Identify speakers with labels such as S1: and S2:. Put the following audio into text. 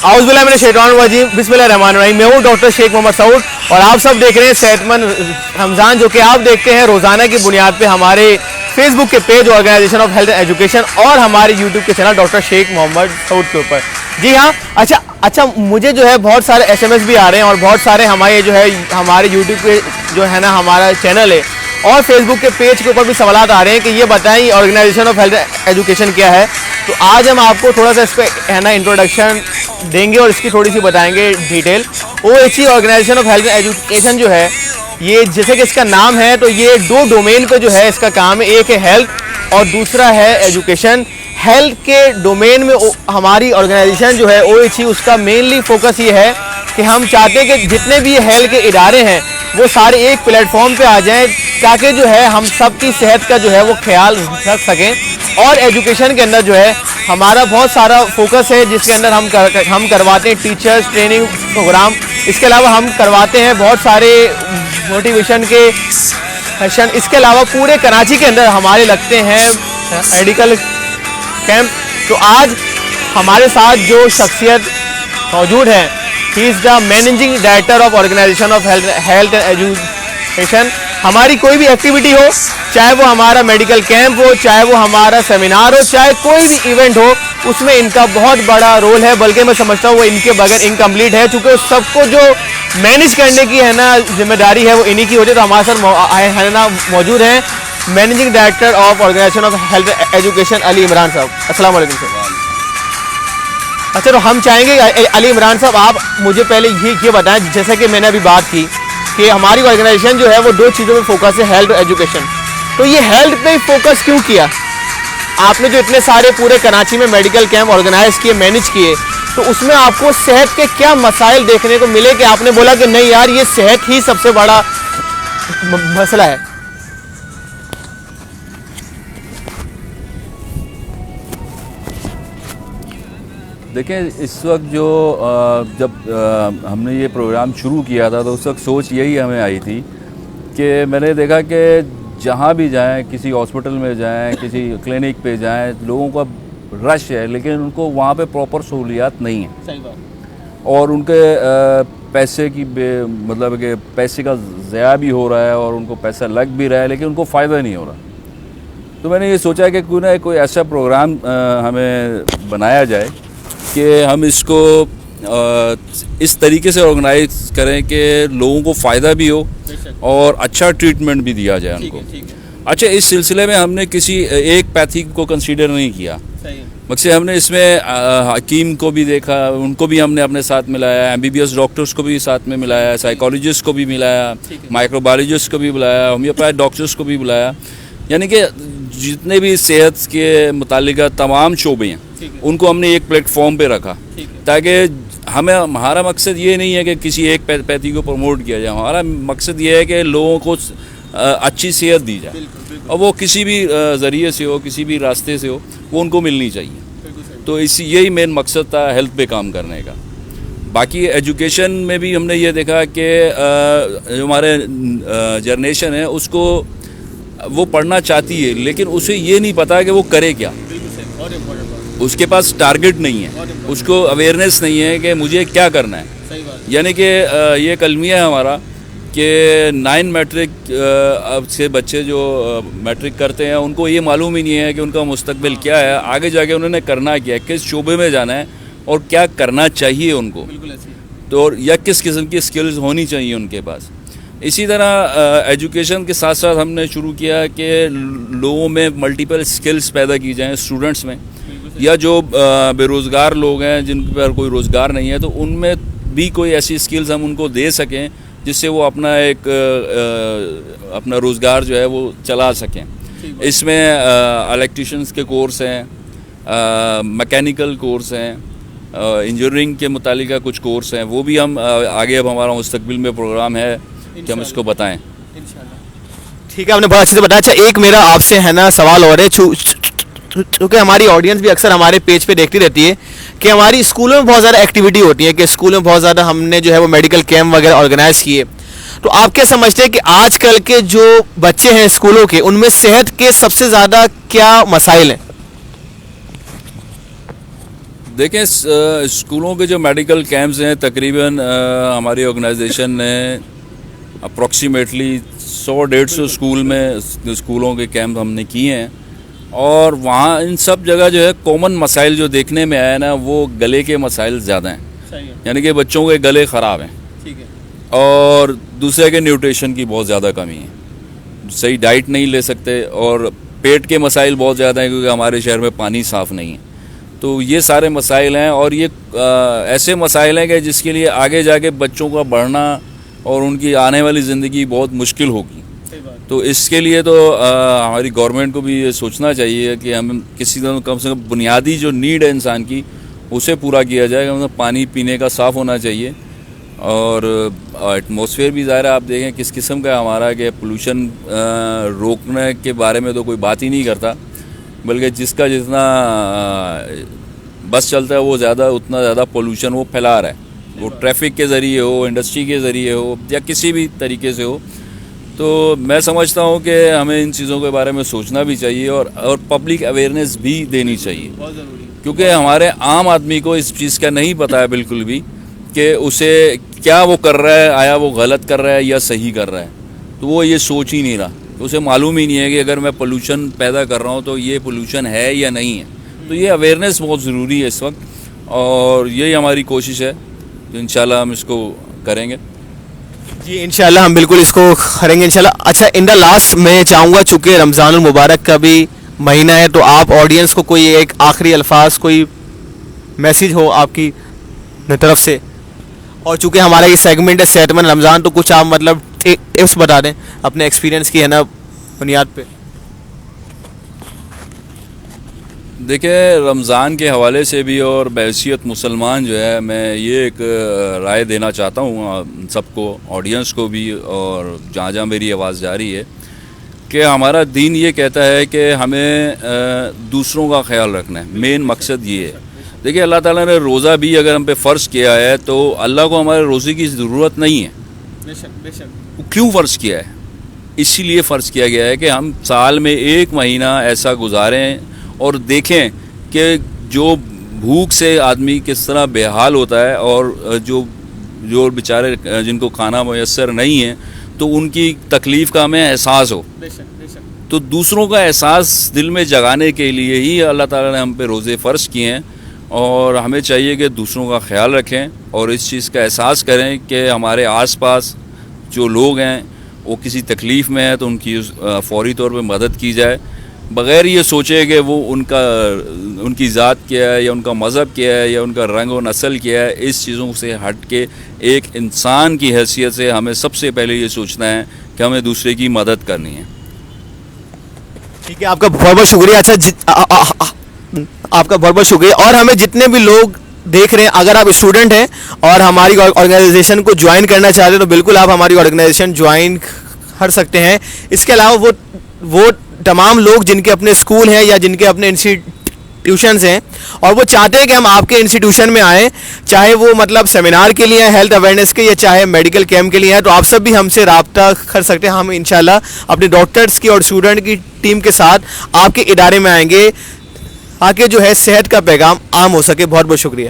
S1: आउज़ बिल्लाहि मिनश शैतानिर रजीम, बिस्मिल्लाहिर्रहमानिर्रहीम। मैं हूँ डॉक्टर शेख मोहम्मद सऊद और आप सब देख रहे हैं सेहतमंद रमज़ान, जो कि आप देखते हैं रोज़ाना की बुनियाद पे हमारे फेसबुक के page organisation of health and education और हमारे यूट्यूब के चैनल डॉक्टर शेख मोहम्मद सऊद के ऊपर। जी हाँ, अच्छा मुझे जो है बहुत सारे SMS भी आ रहे हैं और बहुत सारे हमारे जो है हमारे यूट्यूब पे जो है ना हमारा चैनल है और फेसबुक के पेज के ऊपर भी सवाल आ रहे हैं कि ये बताएं ऑर्गेनाइजेशन ऑफ हेल्थ एजुकेशन क्या है। तो आज हम आपको थोड़ा सा इस पर है ना इंट्रोडक्शन देंगे और इसकी थोड़ी सी बताएंगे detail. OHE organisation of health education जो है, ये जैसे कि इसका नाम है तो ये दो डोमेन पे जो है इसका काम है। एक है हेल्थ और दूसरा है एजुकेशन। हेल्थ के डोमेन में हमारी ऑर्गेनाइजेशन जो है OHE, उसका मेनली फोकस ये है कि हम चाहते हैं कि जितने भी हेल्थ के इदारे हैं वो सारे एक प्लेटफॉर्म पे आ जाएं ताकि जो है हम सब की सेहत का जो है वो ख्याल रख सकें। और एजुकेशन के अंदर जो है हमारा बहुत सारा फोकस है, जिसके अंदर हम करवाते हैं टीचर्स ट्रेनिंग प्रोग्राम। इसके अलावा हम करवाते हैं बहुत सारे मोटिवेशन के सेशन। इसके अलावा पूरे कराची के अंदर हमारे लगते हैं मेडिकल कैंप। तो आज हमारे साथ जो शख्सियत मौजूद है, he is the managing director of organisation of health and education. हमारी कोई भी एक्टिविटी हो, चाहे वो हमारा मेडिकल कैंप हो, चाहे वो हमारा सेमिनार हो, चाहे कोई भी इवेंट हो, उसमें इनका बहुत बड़ा रोल है। बल्कि मैं समझता हूँ वो इनके बगैर इनकम्प्लीट है, क्योंकि सबको जो मैनेज करने की है ना जिम्मेदारी है वो इन्हीं की होती है। तो हमारे साथ है ना मौजूद हैं managing director of organisation of health education Ali Imran साहब। अस्सलाम वालेकुम सर। अच्छा, तो हम चाहेंगे अली इमरान साहब, आप मुझे पहले ये बताएं, जैसे कि मैंने अभी बात की कि हमारी ऑर्गेनाइजेशन जो है वो दो चीज़ों पे फोकस है, हेल्थ और एजुकेशन। तो ये हेल्थ पे फोकस क्यों किया आपने? जो इतने सारे पूरे कराची में मेडिकल कैंप ऑर्गेनाइज किए, मैनेज किए, तो उसमें आपको सेहत के क्या मसाइल देखने को मिले कि आपने बोला कि नहीं यार, ये सेहत ही सबसे बड़ा मसला है?
S2: देखें, इस वक्त जो जब हमने ये प्रोग्राम शुरू किया था तो उस वक्त सोच यही हमें आई थी कि मैंने देखा कि जहाँ भी जाएं, किसी हॉस्पिटल में जाएं, किसी क्लिनिक पे जाएं, लोगों का रश है, लेकिन उनको वहाँ पे प्रॉपर सहूलियात नहीं है।
S1: सही बात।
S2: और उनके पैसे की मतलब कि पैसे का ज़या भी हो रहा है और उनको पैसा लग भी रहा है, लेकिन उनको फ़ायदा नहीं हो रहा। तो मैंने ये सोचा कि क्यों ना कोई ऐसा प्रोग्राम हमें बनाया जाए कि हम इसको इस तरीके से ऑर्गेनाइज करें कि लोगों को फ़ायदा भी हो और अच्छा ट्रीटमेंट भी दिया जाए उनको। अच्छा, इस सिलसिले में हमने किसी एक पैथी को कंसीडर नहीं किया। मकसद हमने इसमें हकीम को भी देखा, उनको भी हमने अपने साथ मिलाया, MBBS डॉक्टर्स को भी साथ में मिलाया, साइकोलॉजिस्ट को भी मिलाया, माइक्रोबायोलॉजिस्ट को भी बुलाया, होम्योपैथ डॉक्टर्स को भी बुलाया। यानी कि जितने भी सेहत के मुतालिक तमाम शोबे हैं उनको हमने एक प्लेटफॉर्म पे रखा, ताकि हमारा मकसद ये नहीं है कि किसी एक पैथी को प्रमोट किया जाए। हमारा मकसद ये है कि लोगों को अच्छी सेहत दी जाए और वो किसी भी ज़रिए से हो, किसी भी रास्ते से हो, वो उनको मिलनी चाहिए। तो यही मेन मकसद था हेल्थ पे काम करने का। बाकी एजुकेशन में भी हमने ये देखा कि जो हमारे जनरेशन है उसको वो पढ़ना चाहती है, लेकिन उसे ये नहीं पता कि वो करे क्या। उसके पास टारगेट नहीं है, उसको अवेयरनेस नहीं है कि मुझे क्या करना है। यानी कि ये कलमिया है हमारा कि 9 मैट्रिक से बच्चे जो मैट्रिक करते हैं उनको ये मालूम ही नहीं है कि उनका मुस्तकबिल क्या है, आगे जाके उन्होंने करना क्या है, किस शोबे में जाना है और क्या करना चाहिए उनको, तो या किस किस्म की स्किल्स होनी चाहिए उनके पास। इसी तरह एजुकेशन के साथ साथ हमने शुरू किया कि लोगों में मल्टीपल स्किल्स पैदा की जाएँ, स्टूडेंट्स में, या जो बेरोज़गार लोग हैं जिन पर कोई रोज़गार नहीं है, तो उनमें भी कोई ऐसी स्किल्स हम उनको दे सकें जिससे वो अपना अपना रोज़गार जो है वो चला सकें। इसमें इलेक्ट्रिशियंस के कोर्स हैं, मैकेनिकल कोर्स हैं, इंजीनियरिंग के मुतालिक कुछ कोर्स हैं, वो भी हम आगे अब हमारा मुस्तकबिल में प्रोग्राम है कि हम इसको बताएं।
S1: ठीक है, आपने बहुत अच्छे से बताया। अच्छा, एक मेरा आपसे है ना सवाल और है, क्योंकि हमारी ऑडियंस भी अक्सर हमारे पेज पे देखती रहती है कि हमारी स्कूलों में बहुत ज़्यादा एक्टिविटी होती है, कि स्कूलों में बहुत ज़्यादा हमने जो है वो मेडिकल कैंप वगैरह ऑर्गेनाइज किए। तो आप क्या समझते हैं कि आजकल के जो बच्चे हैं स्कूलों के, उनमें सेहत के सबसे ज़्यादा क्या मसाइल हैं?
S2: دیکھیں اسکولوں کے جو میڈیکل کیمپس ہیں تقریباً ہماری آرگنائزیشن نے اپروکسیمیٹلی 100-150 اسکولوں کے کیمپ ہم نے کیے ہیں, اور وہاں ان سب جگہ جو ہے کامن مسائل جو دیکھنے میں آیا نا وہ گلے کے مسائل زیادہ ہیں, یعنی کہ بچوں کے گلے خراب ہیں, اور دوسرے کے نیوٹریشن کی بہت زیادہ کمی ہے, صحیح ڈائٹ نہیں لے سکتے, اور پیٹ کے مسائل بہت زیادہ ہیں کیونکہ ہمارے شہر میں پانی صاف نہیں ہے. تو یہ سارے مسائل ہیں, اور یہ ایسے مسائل ہیں کہ جس کے لیے آگے جا کے بچوں کا بڑھنا اور ان کی آنے والی زندگی بہت مشکل ہوگی. تو اس کے لیے تو ہماری گورنمنٹ کو بھی یہ سوچنا چاہیے کہ ہم کسی طرح کم سے کم بنیادی جو نیڈ ہے انسان کی اسے پورا کیا جائے. مطلب پانی پینے کا صاف ہونا چاہیے, اور ایٹماسفیئر بھی ظاہر ہے آپ دیکھیں کس قسم کا ہمارا کہ پولوشن روکنے کے بارے میں تو کوئی بات ہی نہیں کرتا, بلکہ جس کا جتنا بس چلتا ہے وہ اتنا زیادہ پولوشن وہ پھیلا رہا ہے, وہ ٹریفک کے ذریعے ہو, انڈسٹری کے ذریعے ہو, یا کسی بھی طریقے سے ہو. تو میں سمجھتا ہوں کہ ہمیں ان چیزوں کے بارے میں سوچنا بھی چاہیے, اور پبلک اویئرنیس بھی دینی چاہیے, کیونکہ ہمارے عام آدمی کو اس چیز کا نہیں پتہ ہے بالکل بھی کہ اسے کیا وہ کر رہا ہے, آیا وہ غلط کر رہا ہے یا صحیح کر رہا ہے. تو وہ یہ سوچ ہی نہیں رہا, اسے معلوم ہی نہیں ہے کہ اگر میں پولوشن پیدا کر رہا ہوں تو یہ پولوشن ہے یا نہیں ہے. تو یہ اویئرنیس بہت ضروری ہے اس وقت, اور یہی ہماری کوشش ہے, تو انشاءاللہ ہم اس کو کریں گے.
S1: جی انشاءاللہ ہم بالکل اس کو کریں گے انشاءاللہ. اچھا ان دا لاسٹ میں چاہوں گا, چونکہ رمضان المبارک کا بھی مہینہ ہے, تو آپ آڈینس کو کوئی ایک آخری الفاظ, کوئی میسیج ہو آپ کی طرف سے, اور چونکہ ہمارا یہ سیگمنٹ ہے صحت مند رمضان, تو کچھ آپ مطلب ٹپس بتا دیں اپنے ایکسپیرینس کی ہے نا بنیاد پہ.
S2: دیکھیں رمضان کے حوالے سے بھی اور بحیثیت مسلمان جو ہے میں یہ ایک رائے دینا چاہتا ہوں سب کو, آڈینس کو بھی, اور جہاں جہاں میری آواز جاری ہے, کہ ہمارا دین یہ کہتا ہے کہ ہمیں دوسروں کا خیال رکھنا ہے. مین مقصد یہ ہے. دیکھیں اللہ تعالیٰ نے روزہ بھی اگر ہم پہ فرض کیا ہے تو اللہ کو ہمارے روزے کی ضرورت نہیں ہے. کیوں فرض کیا ہے؟ اسی لیے فرض کیا گیا ہے کہ ہم سال میں 1 مہینہ ایسا گزاریں اور دیکھیں کہ جو بھوک سے آدمی کس طرح بے حال ہوتا ہے, اور جو بیچارے جن کو کھانا میسر نہیں ہے تو ان کی تکلیف کا ہمیں احساس ہو. تو دوسروں کا احساس دل میں جگانے کے لیے ہی اللہ تعالیٰ نے ہم پہ روزے فرض کیے ہیں, اور ہمیں چاہیے کہ دوسروں کا خیال رکھیں اور اس چیز کا احساس کریں کہ ہمارے آس پاس جو لوگ ہیں وہ کسی تکلیف میں ہیں تو ان کی فوری طور پہ مدد کی جائے, بغیر یہ سوچے کہ وہ ان کی ذات کیا ہے یا ان کا مذہب کیا ہے یا ان کا رنگ و نسل کیا ہے. اس چیزوں سے ہٹ کے ایک انسان کی حیثیت سے ہمیں سب سے پہلے یہ سوچنا ہے کہ ہمیں دوسرے کی مدد کرنی ہے.
S1: ٹھیک ہے, آپ کا بہت بہت شکریہ. اچھا آپ کا بہت بہت شکریہ. اور ہمیں جتنے بھی لوگ دیکھ رہے ہیں, اگر آپ اسٹوڈنٹ ہیں اور ہماری آرگنائزیشن کو جوائن کرنا چاہتے ہیں تو بالکل آپ ہماری آرگنائزیشن جوائن کر سکتے ہیں. اس کے علاوہ وہ تمام لوگ جن کے اپنے اسکول ہیں یا جن کے اپنے انسٹیٹیوشنز ہیں اور وہ چاہتے ہیں کہ ہم آپ کے انسٹیٹیوشن میں آئیں, چاہے وہ مطلب سیمینار کے لیے ہیلتھ اویئرنیس کے یا چاہے میڈیکل کیمپ کے لیے ہیں, تو آپ سب بھی ہم سے رابطہ کر سکتے ہیں. ہم انشاءاللہ اپنے ڈاکٹرز کی اور اسٹوڈنٹ کی ٹیم کے ساتھ آپ کے ادارے میں آئیں گے تاکہ جو ہے صحت کا پیغام عام ہو سکے. بہت بہت شکریہ.